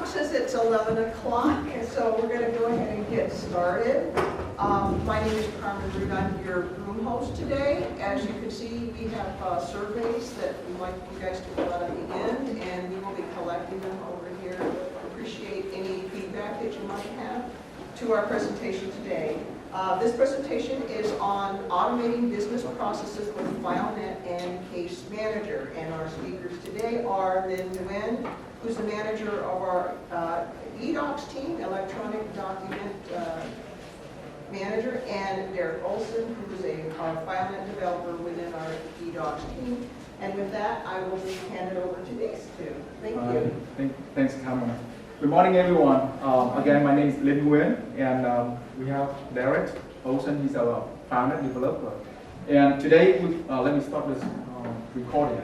clock says it's 11 o'clock, so we're going to go ahead and get started. My name is Carmen Root. I'm your room host today. As you can see, we have surveys that we'd like you guys to fill out at the end, and we will be collecting them over here. Appreciate any feedback that you might have to our presentation today. This presentation is on automating business processes with FileNet and Case Manager. And our speakers today are Lynn Nguyen, who's the manager of our eDocs team, electronic document manager, and Derek Olson, who is our FileNet developer within our eDocs team. And with that, I will just hand it over to these two. Thank you. Thanks, Carmen. Good morning, everyone. Again, my name is Lynn Nguyen, and we have Derek Olson. He's our FileNet developer. And today, let me start this recording.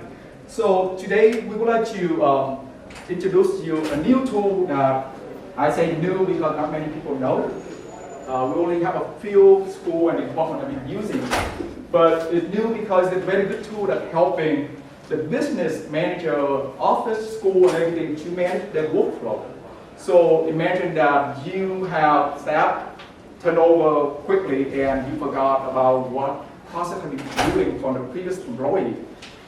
So today, we would like to introduce you a new tool that I say new because not many people know. We only have a few schools and departments that have been using it. But it's new because it's a very good tool that's helping the business manager, office, school, and everything to manage their workflow. So imagine that you have staff turnover quickly and you forgot about what process have been doing from the previous employee.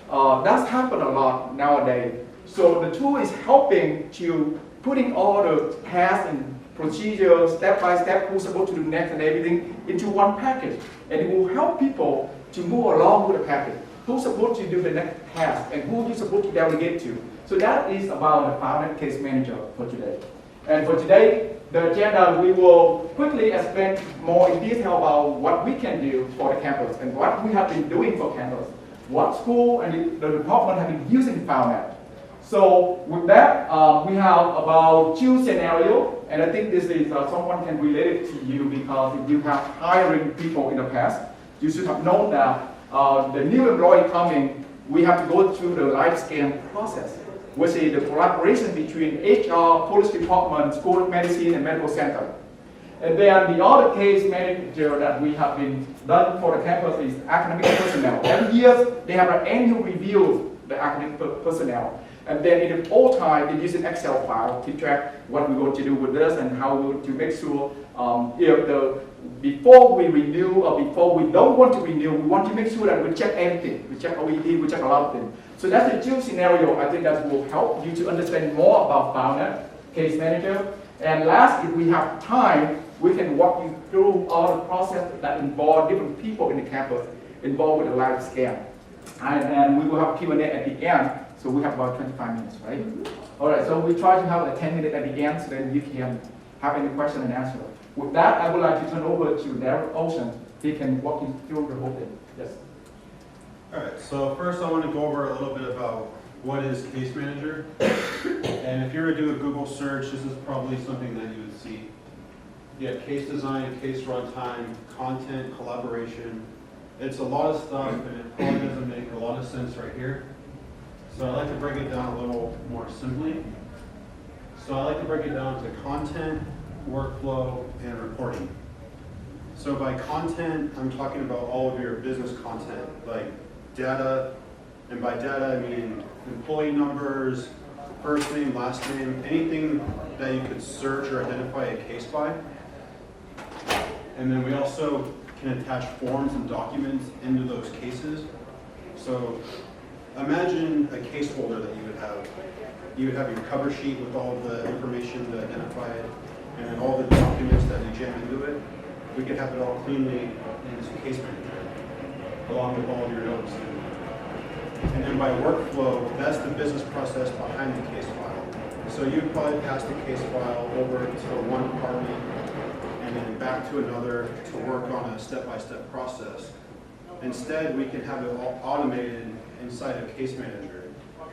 That's happened a lot nowadays. So the tool is helping to putting all the tasks and procedures, step by step, who's supposed to do next and everything into one package. And it will help people to move along with the package. Who's supposed to do the next task and who you're supposed to delegate to. So that is about the FileNet Case Manager for today. And for today, the agenda, we will quickly explain more in detail about what we can do for the campus and what we have been doing for campus, what school and the department have been using FileNet. So with that, we have about two scenarios, and I think this is someone can relate it to you because if you have hiring people in the past, you should have known that the new employee coming, we have to go through the life scan process, which is the collaboration between HR, police department, school of medicine, and medical center. And then the other case manager that we have been done for the campus is academic personnel. Every year, they have an annual review of the academic personnel. And then in the old time, they use an Excel file to track what we're going to do with this and how we're to make sure before we renew or before we don't want to renew, we want to make sure that we check everything. We check OIT, we check a lot of things. So that's the two scenario. I think that will help you to understand more about FileNet, Case Manager. And last, if we have time, we can walk you through all the process that involve different people in the campus involved with the live scan. And we will have Q&A at the end. So we have about 25 minutes, right? All right, so we try to have a 10 minutes at the end so then you can have any question and answer. With that, I would like to turn over to Derek Olson. He can walk you through the whole thing. Yes. All right, so first I want to go over a little bit about what is Case Manager. And if you were to do a Google search, this is probably something that you would see. You have case design, case runtime, content, collaboration. It's a lot of stuff, and it probably doesn't make a lot of sense right here. So I like to break it down a little more simply. So I like to break it down to content, workflow, and reporting. So by content, I'm talking about all of your business content, like data, and by data I mean employee numbers, first name, last name, anything that you could search or identify a case by. And then we also can attach forms and documents into those cases. So imagine a case folder that you would have. You would have your cover sheet with all the information to identify it, and then all the documents that you jam into it. We could have it all cleanly into Case Manager, along with all of your notes. And then by workflow, that's the business process behind the case file. So you'd probably pass the case file over to one department, and then back to another to work on a step-by-step process. Instead, we can have it all automated inside of Case Manager.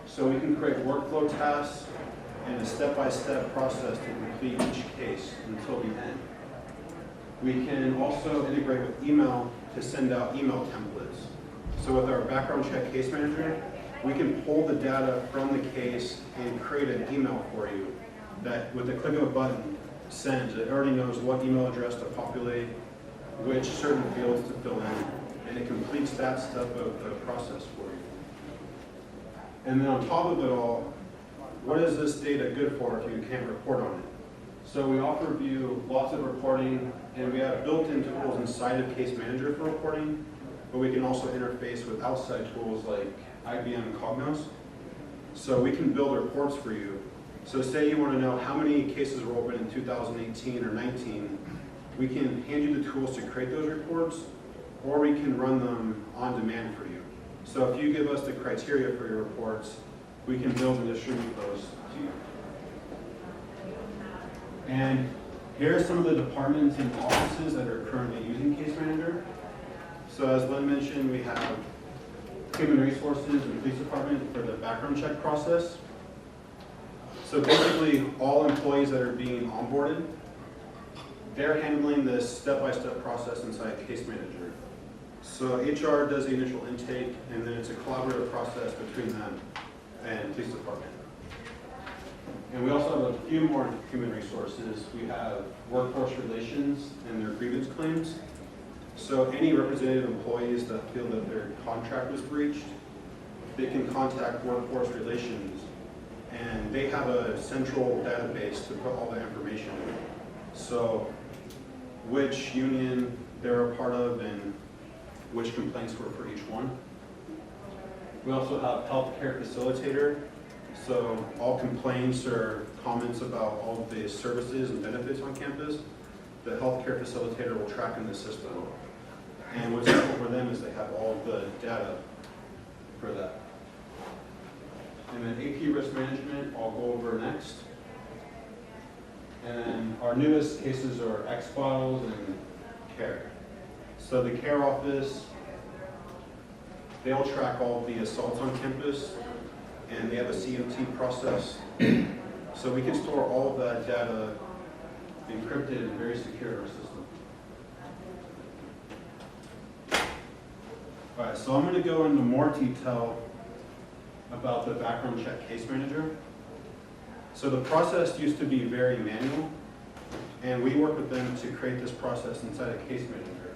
So we can create workflow tasks and a step-by-step process to complete each case until the end. We can also integrate with email to send out email templates. So with our background check Case Manager, we can pull the data from the case and create an email for you that with the click of a button sends. It already knows what email address to populate, which certain fields to fill in, and it completes that step of the process for you. And then on top of it all, what is this data good for if you can't report on it? So we offer you lots of reporting, and we have built-in tools inside of Case Manager for reporting, but we can also interface with outside tools like IBM and Cognos. So we can build reports for you. So say you want to know how many cases were open in 2018 or 19, we can hand you the tools to create those reports, or we can run them on demand for you. So if you give us the criteria for your reports, we can build and distribute those to you. And here are some of the departments and offices that are currently using Case Manager. So as Lynn mentioned, we have Human Resources and Police Department for the background check process. So basically, all employees that are being onboarded, they're handling this step-by-step process inside Case Manager. So HR does the initial intake, and then it's a collaborative process between them and Police Department. And we also have a few more human resources. We have workforce relations and their grievance claims. So any representative employees that feel that their contract was breached, they can contact workforce relations, and they have a central database to put all the information in. So which union they're a part of and which complaints were for each one. We also have healthcare facilitator. So all complaints or comments about all of the services and benefits on campus, the healthcare facilitator will track in the system. And what's helpful for them is they have all of the data for that. And then AP risk management, I'll go over next. And then our newest cases are X-Files and CARE. So the CARE office, they'll track all of the assaults on campus, and they have a CMT process. So we can store all of that data encrypted and very secure in our system. All right, so I'm going to go into more detail about the background check case manager. So the process used to be very manual, and we work with them to create this process inside a case manager.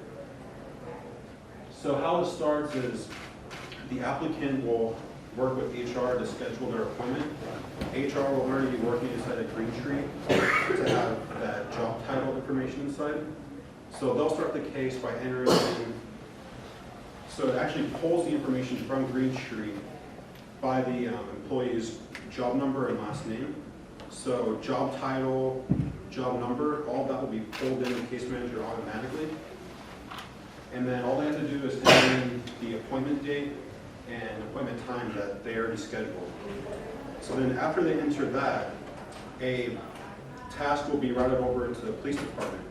So how it starts is the applicant will work with HR to schedule their appointment. HR will already be working inside a green tree to have that job title information inside. So they'll start the case by entering in. So it actually pulls the information from Greentree by the employee's job number and last name. So job title, job number, all that will be pulled in the case manager automatically. And then all they have to do is enter in the appointment date and appointment time that they already scheduled. So then after they enter that, a task will be routed over to the police department.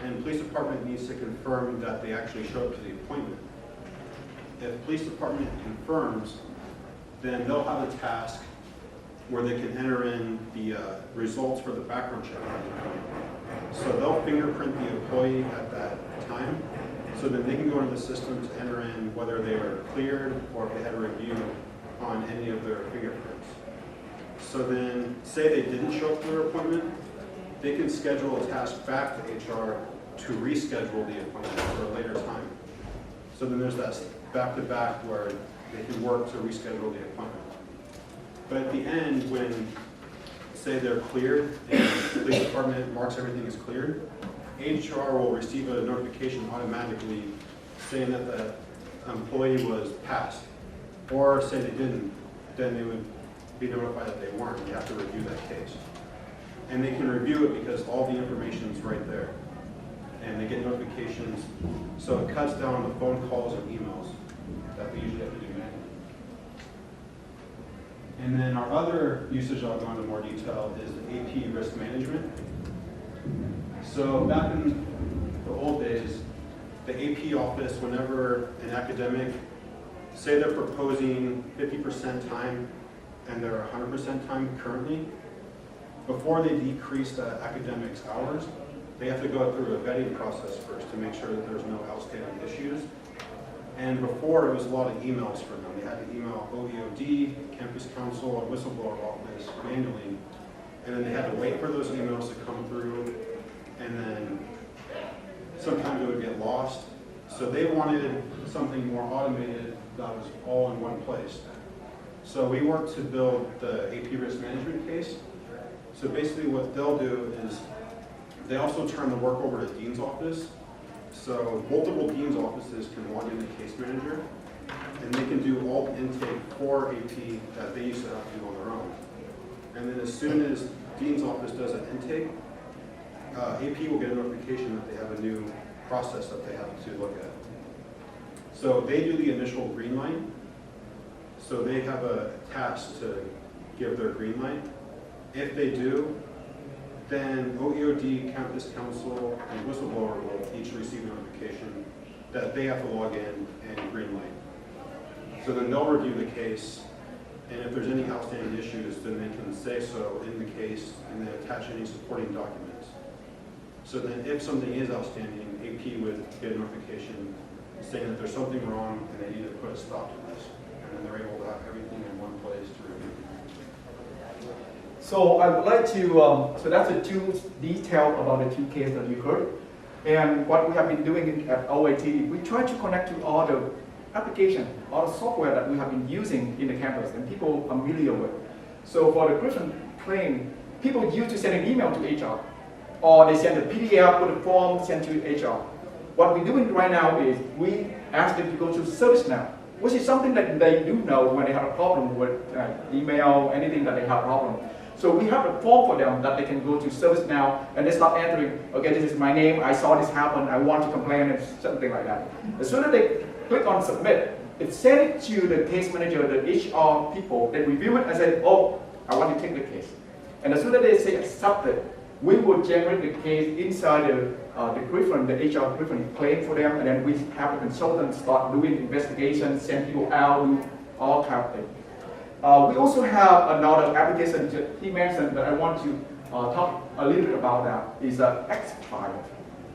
And the police department needs to confirm that they actually showed up to the appointment. If the police department confirms, then they'll have a task where they can enter in the results for the background check. So they'll fingerprint the employee at that time, so then they can go into the system to enter in whether they were cleared or if they had a review on any of their fingerprints. So then, say they didn't show up for their appointment, they can schedule a task back to HR to reschedule the appointment for a later time. So then there's that back-to-back where they can work to reschedule the appointment. But at the end, when, say they're cleared and the police department marks everything as cleared, HR will receive a notification automatically saying that the employee was passed. Or say they didn't, then they would be notified that they weren't. You have to review that case. And they can review it because all the information is right there. And they get notifications. So it cuts down on the phone calls and emails that we usually have to do manually. And then our other usage, I'll go into more detail, is the AP risk management. So back in the old days, the AP office, whenever an academic, say they're proposing 50% time and they're 100% time currently, before they decrease the academics hours, they have to go through a vetting process first to make sure that there's no outstanding issues. And before, it was a lot of emails for them. They had to email OEOD, Campus Council, and Whistleblower Office manually. And then they had to wait for those emails to come through. And then sometimes it would get lost. So they wanted something more automated that was all in one place. So we work to build the AP risk management case. So basically what they'll do is they also turn the work over to Dean's office. So multiple Dean's offices can log into Case Manager, and they can do all the intake for AP that they used to have to do on their own. And then as soon as Dean's office does an intake, AP will get a notification that they have a new process that they have to look at. So they do the initial green light. So they have a task to give their green light. If they do, then OEOD, Campus Council, and Whistleblower will each receive notification that they have to log in and green light. So then they'll review the case, and if there's any outstanding issues, then they can say so in the case and then attach any supporting documents. So then if something is outstanding, AP would get a notification saying that there's something wrong and they need to put a stop to this. And then they're able to have everything in one place to review. So I would like to, so that's the two detail about the two cases that you heard. And what we have been doing at OIT, we try to connect to all the application, all the software that we have been using in the campus and people are familiar with. So for the Griffin claim, people used to send an email to HR, or they send a PDF with a form sent to HR. What we're doing right now is we ask them to go to ServiceNow, which is something that they do know when they have a problem with email, anything that they have a problem. So we have a form for them that they can go to ServiceNow and they start entering, okay, this is my name, I saw this happen, I want to complain, and something like that. As soon as they click on submit, it sends it to the case manager, the HR people, they review it and say, oh, I want to take the case. And as soon as they say accepted, we will generate the case inside the Griffin, the HR Griffin claim for them, and then we have the consultant start doing investigations, send people out, do all kind of things. We also have another application that he mentioned that I want to talk a little bit about that is X-File.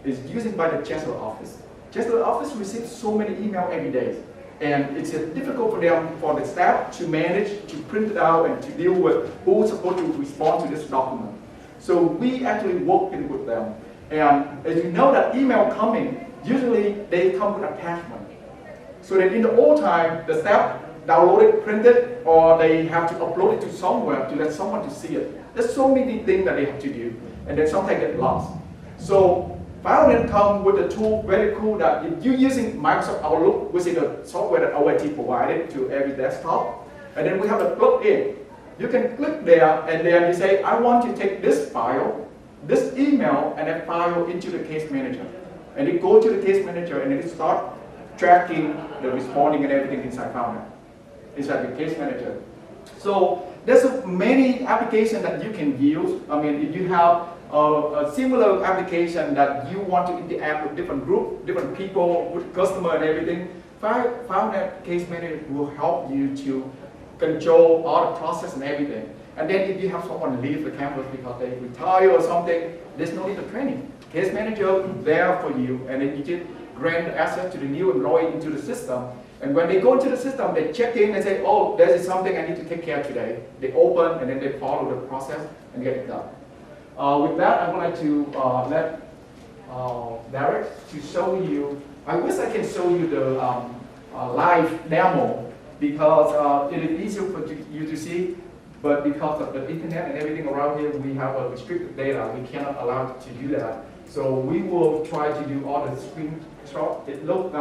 It's used by the Chancellor Office. Chancellor Office receives so many emails every day, and it's difficult for them, for the staff to manage, to print it out, and to deal with who's supposed to respond to this document. So we actually work with them. And as you know that email coming, usually they come with attachment. So that in the old time, the staff download it, print it, or they have to upload it to somewhere to let someone to see it. There's so many things that they have to do, and then sometimes get lost. So FileNet comes with a tool very cool that if you're using Microsoft Outlook, which is the software that OIT provided to every desktop, and then we have a plug-in. You can click there, and then you say, I want to take this file, this email, and then file into the case manager. And you go to the case manager, and then you start tracking the responding and everything inside FileNet. Inside the case manager. So there's many applications that you can use. I mean, if you have a similar application that you want to interact with different groups, different people, with customer and everything, FileNet Case Manager will help you to control all the process and everything. And then if you have someone leave the campus because they retire or something, there's no need of training. Case Manager is there for you, and then you just grant access to the new employee into the system. And when they go into the system, they check in and say, oh, there is something I need to take care of today. They open and then they follow the process and get it done. With that, I would like to let Derek to show you, I wish I can show you the live demo because it is easier for you to see, but because of the internet and everything around here, we have a restricted data. We cannot allow to do that. So we will try to do all the screenshot. It look,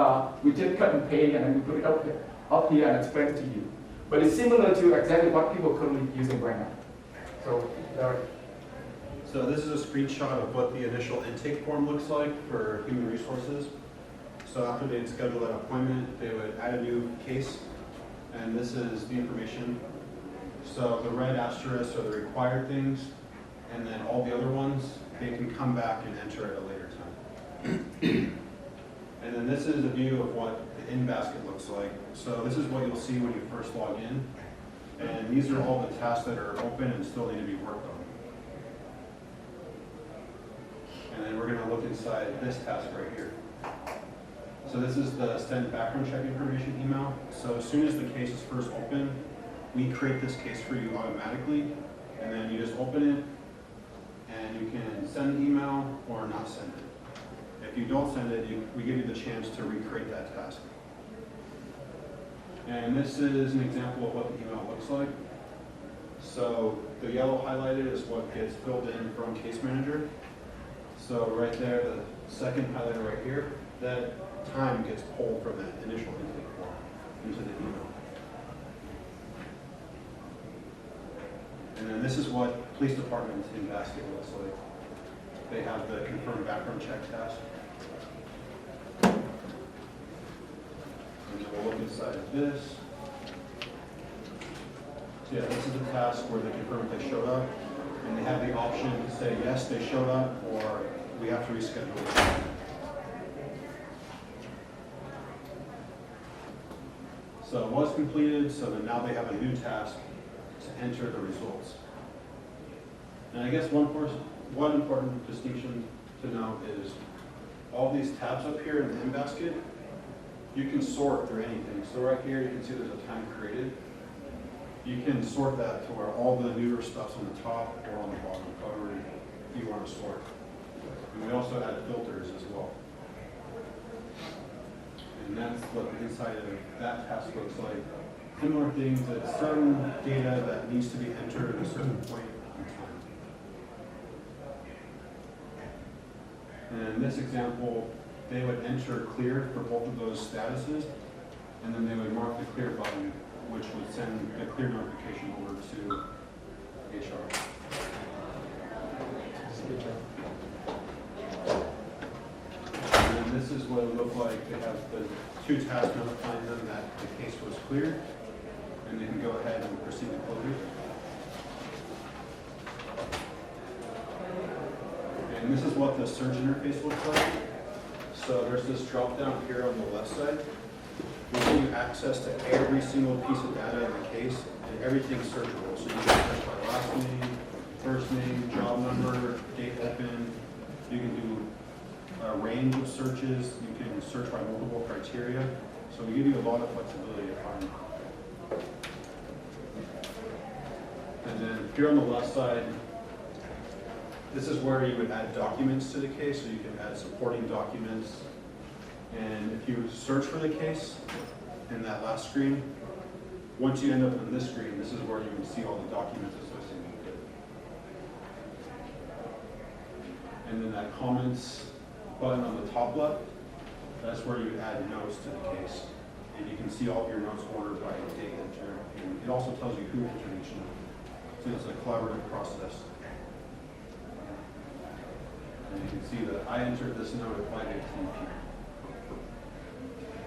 we just cut and paste and then we put it up here and explain it to you. But it's similar to exactly what people are currently using right now. So, Derek. So this is a screenshot of what the initial intake form looks like for human resources. So after they'd schedule that appointment, they would add a new case, and this is the information. So the red asterisks are the required things, and then all the other ones, they can come back and enter at a later time. And then this is a view of what the in-basket looks like. So this is what you'll see when you first log in. And these are all the tasks that are open and still need to be worked on. And then we're going to look inside this task right here. So this is the send background check information email. So as soon as the case is first open, we create this case for you automatically. And then you just open it, and you can send the email or not send it. If you don't send it, we give you the chance to recreate that task. And this is an example of what the email looks like. So the yellow highlighted is what gets filled in from Case Manager. So right there, the second highlighter right here, that time gets pulled from that initial intake form into the email. And then this is what police department in Basket looks like. They have the confirmed background check task. And then we'll look inside of this. So yeah, this is the task where they confirm if they showed up, and they have the option to say yes, they showed up, or we have to reschedule it. So it was completed, so then now they have a new task to enter the results. And I guess one important distinction to note is all these tabs up here in the in basket, you can sort through anything. So right here you can see there's a time created. You can sort that to where all the newer stuff's on the top or on the bottom, however you want to sort. And we also add filters as well. And that's what the inside of that task looks like. Similar things, it's certain data that needs to be entered at a certain point in time. And in this example, they would enter clear for both of those statuses, and then they would mark the clear button, which would send the clear notification over to HR. And then this is what it looked like. They have the two tasks notifying them that the case was cleared, and they can go ahead and proceed to closure. And this is what the search interface looks like. So there's this drop down here on the left side. We give you access to every single piece of data in the case, and everything's searchable. So you can search by last name, first name, job number, date open. You can do a range of searches. You can search by multiple criteria. So we give you a lot of flexibility to find. And then here on the left side, this is where you would add documents to the case. So you can add supporting documents. And if you search for the case in that last screen, once you end up on this screen, this is where you would see all the documents associated with it. And then that comments button on the top left, that's where you add notes to the case. And you can see all of your notes ordered by date enter. And it also tells you who entered each note. So it's a collaborative process. And you can see that I entered this note at 5:18 p.m.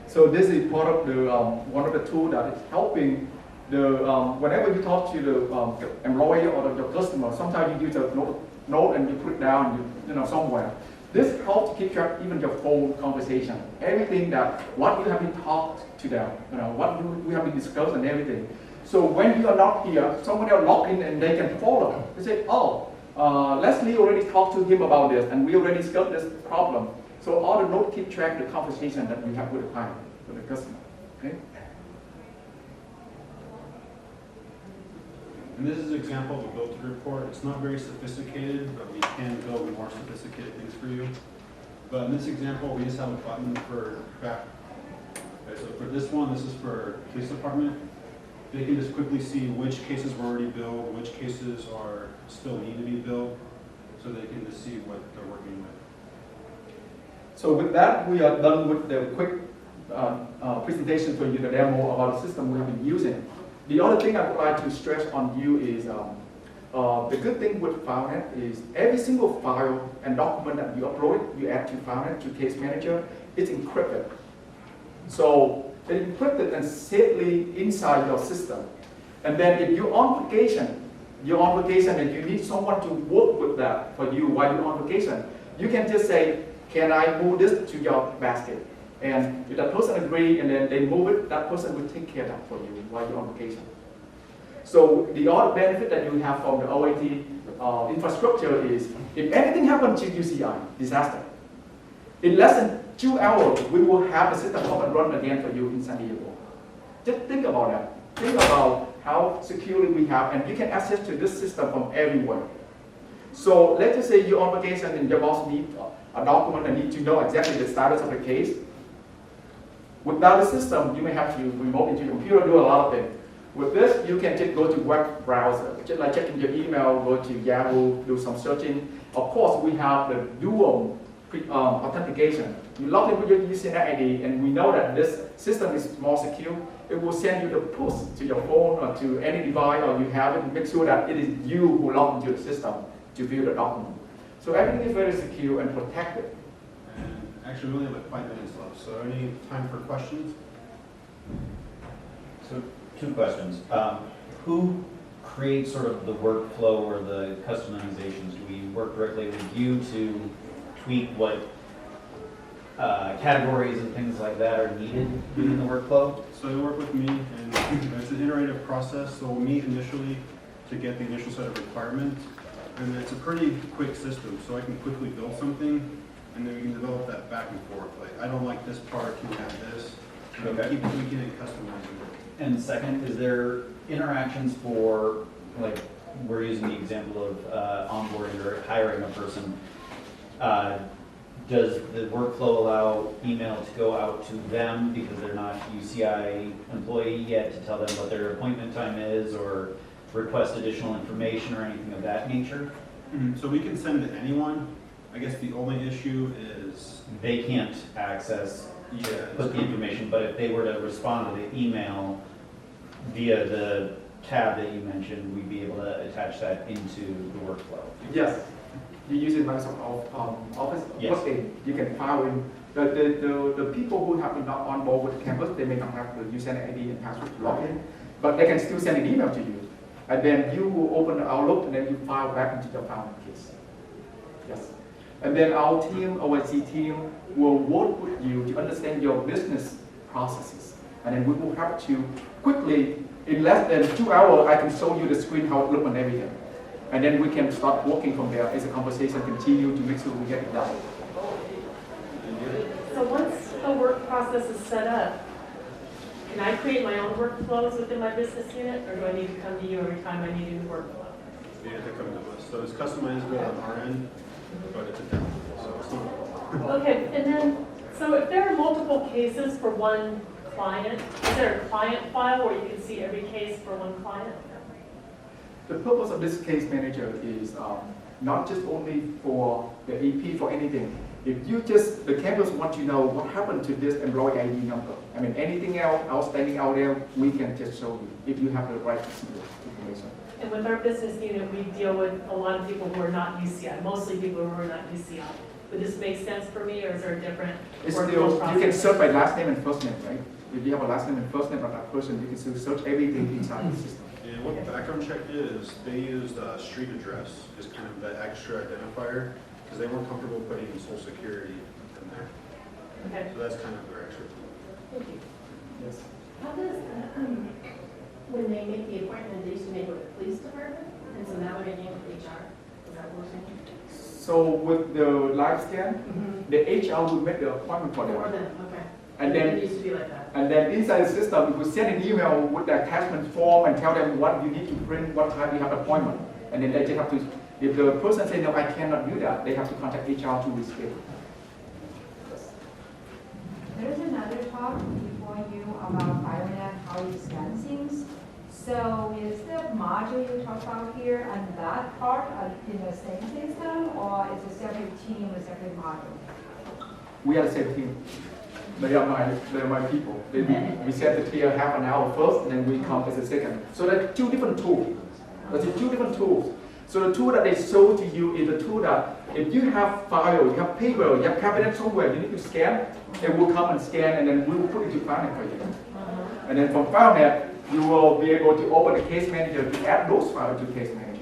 So this is part of the one of the tools that is helping the whenever you talk to the employee or the customer, sometimes you use a note and you put it down somewhere. This helps keep track even your phone conversation, everything that what you have been talked to them, what we have been discussed and everything. So when you are not here, someone else log in and they can follow. They say, oh, Leslie already talked to him about this and we already discussed this problem. So all the notes keep track of the conversation that you have with the client, with the customer. Okay? And this is an example of a built-in report. It's not very sophisticated, but we can build more sophisticated things for you. But in this example, we just have a button for back. Okay, so for this one, this is for police department. They can just quickly see which cases were already billed, which cases are still need to be billed, so they can just see what they're working with. So with that, we are done with the quick presentation for you, the demo about the system we have been using. The other thing I would like to stress on you is the good thing with FileNet is every single file and document that you upload, you add to FileNet, to Case Manager, it's encrypted. So it's encrypted and safely inside your system. And then if you're on vacation and you need someone to work with that for you while you're on vacation, you can just say, can I move this to your basket? And if that person agrees and then they move it, that person will take care of that for you while you're on vacation. So the other benefit that you have from the OIT infrastructure is, if anything happens to UCI, disaster, in less than 2 hours, we will have the system up and run again for you in San Diego. Just think about that. Think about how securely we have, and you can access to this system from everywhere. So let's just say you're on vacation and your boss needs a document and need to know exactly the status of the case. Without the system, you may have to remote into your computer, do a lot of things. With this, you can just go to web browser, just like checking your email, go to Yahoo, do some searching. Of course, we have the dual authentication. You log in with your username ID, and we know that this system is more secure. It will send you the push to your phone or to any device, or you have it. Make sure that it is you who log into the system to view the document. So everything is very secure and protected. And actually, we only have like 5 minutes left, so any time for questions? So 2 questions. Who creates sort of the workflow or the customizations? Do we work directly with you to tweak what categories and things like that are needed within the workflow? So they work with me, and it's an iterative process. So we'll meet initially to get the initial set of requirements, and it's a pretty quick system. So I can quickly build something, and then we can develop that back and forth. Like, I don't like this part, can you have this? And we keep tweaking and customizing it. And second, is there interactions for, like, we're using the example of onboarding or hiring a person. Does the workflow allow email to go out to them because they're not UCI employee yet to tell them what their appointment time is, or request additional information or anything of that nature? So we can send to anyone. I guess the only issue is, They can't access, put the information, but if they were to respond to the email via the tab that you mentioned, we'd be able to attach that into the workflow. Yes. You use it Microsoft Office. Yes. Okay, you can file in. The people who have been not on board with campus, they may not have the username ID and password to log in, but they can still send an email to you. And then you will open the Outlook and then you file back into your FileNet case. Yes. And then our team, OIT team, will work with you to understand your business processes. And then we will help you quickly, in less than 2 hours, I can show you the screen, how it looks and everything. And then we can start working from there as the conversation continues to make sure we get it done. So once the work process is set up, can I create my own workflows within my business unit, or do I need to come to you every time I need a new workflow? you have to come to us. So it's customizable on our end, but it's a demo, so it's not. Okay, and then, so if there are multiple cases for one client, is there a client file where you can see every case for one client? The purpose of this case manager is not just only for the AP, for anything. If you just, the campus want to know what happened to this employee ID number. I mean, anything else outstanding out there, we can just show you if you have the right to see the information. And with our business unit, we deal with a lot of people who are not UCI, mostly people who are not UCI. Would this make sense for me, or is there a different It's workflow still, you can process? search by last name and first name, right? If you have a last name and first name of that person, you can still search everything inside the system. And what the background check is, they used street address as kind of the extra identifier, because they weren't comfortable putting social security in there. Okay, So that's kind of their extra. thank you. Yes. How does, when they make the appointment, they used to make it with the police department, and so now they're making it with HR? Is that what we're saying? So with the live scan, the HR will make the appointment for Or them. then, okay. And It then, used to be like that. and then inside the system, we send an email with the attachment form and tell them what you need to print, what time you have appointment. And then they just have to, if the person says, no, I cannot do that, they have to contact HR to reschedule. There's another talk before you about FileNet, how you scan things. So is the module you talk about here and that part in the same system, or is a separate team, a separate module? We are the same team. They are my people. We set the tier half an hour first, and then we come as a second. So there are two different tools. There's two different tools. So the tool that they show to you is the tool that if you have file, you have paper, you have cabinet somewhere, you need to scan, it will come and scan, and then we will put it to FileNet for you. And then from FileNet, you will be able to open the case manager to add those files to case manager.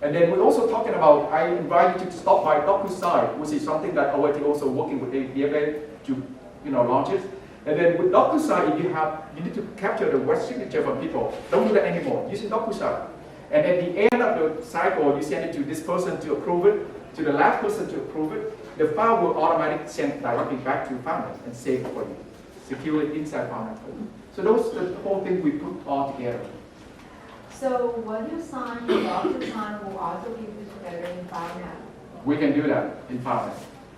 And then we're also talking about, I invite you to stop by DocuSign, which is something that OIT also working with APFA to launch it. And then with DocuSign, if you need to capture the wet signature from people, don't do that anymore, using DocuSign. And at the end of the cycle, you send it to this person to approve it, to the last person to approve it. The file will automatically send directly back to FileNet and save it for you, secure it inside FileNet for you. So those are the whole thing we put all together. So what you sign, DocuSign will also be put together in FileNet. We can do that in FileNet.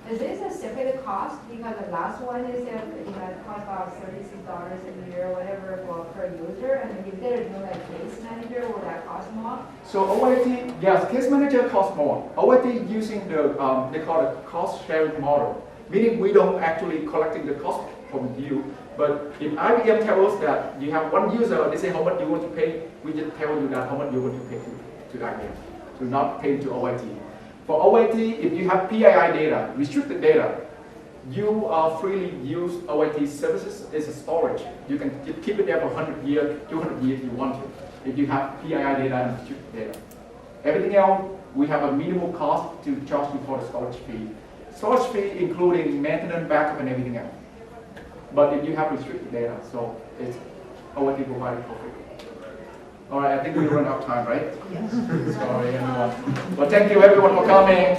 Is this a separate cost? Because the last one is that, it costs about $36 a year, whatever, for per user, and if they're doing like case manager, will that cost more? So OIT, yes, case manager costs more. OIT using the, they call it cost sharing model, meaning we don't actually collecting the cost from you. But if IBM tells us that you have one user, they say how much you want to pay, we just tell you that how much you want to pay to IBM, to not pay to OIT. For OIT, if you have PII data, restricted data, you freely use OIT services as a storage. You can keep it there for 100 years, 200 years if you want to, if you have PII data and restricted data. Everything else, we have a minimal cost to charge you for the storage fee. Storage fee including maintenance, backup, and everything else. But if you have restricted data, so it's OIT provided for free. All right, I think we run out of time, right? Yes. Sorry, everyone. Well, thank you everyone for coming.